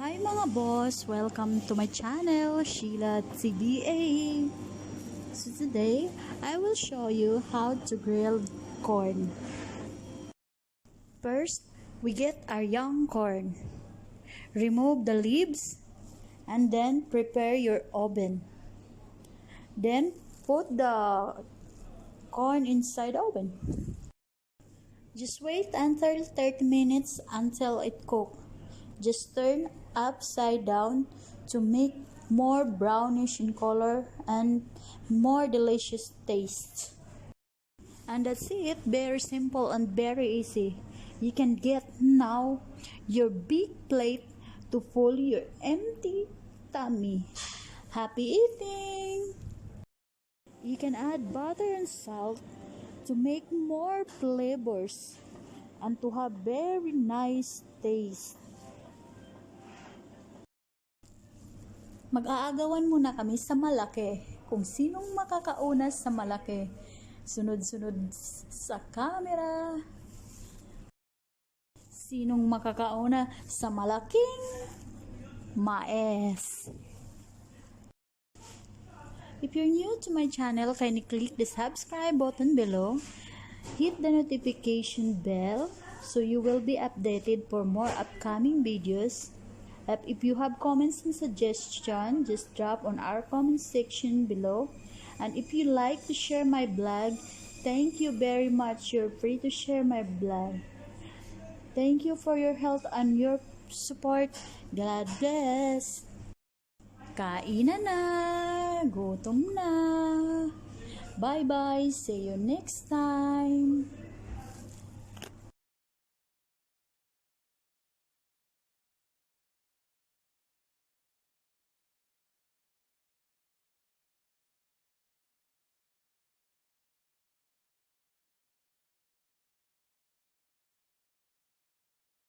Hi mga boss! Welcome to my channel, Sheila CDA. So today, I will show you how to grill corn. First, we get our young corn. Remove the leaves and then prepare your oven. Then, put the corn inside the oven. Just wait until 30 minutes until it cooks. Just turn upside down to make more brownish in color and more delicious taste. And that's it. Very simple and very easy. You can get now your big plate to fill your empty tummy. Happy eating! You can add butter and salt to make more flavors and to have very nice taste. Mag-aagawan muna kami sa malaki kung sinong makakauna sa malaki. Sunod-sunod sa camera. Sinong makakauna sa malaking mais? If you're new to my channel, kindly click the subscribe button below. Hit the notification bell so you will be updated for more upcoming videos. If you have comments and suggestions, just drop on our comment section below. And if you like to share my blog, thank you very much. You're free to share my blog. Thank you for your help and your support. God bless. Kainan na. Gutom na. Bye-bye. See you next time.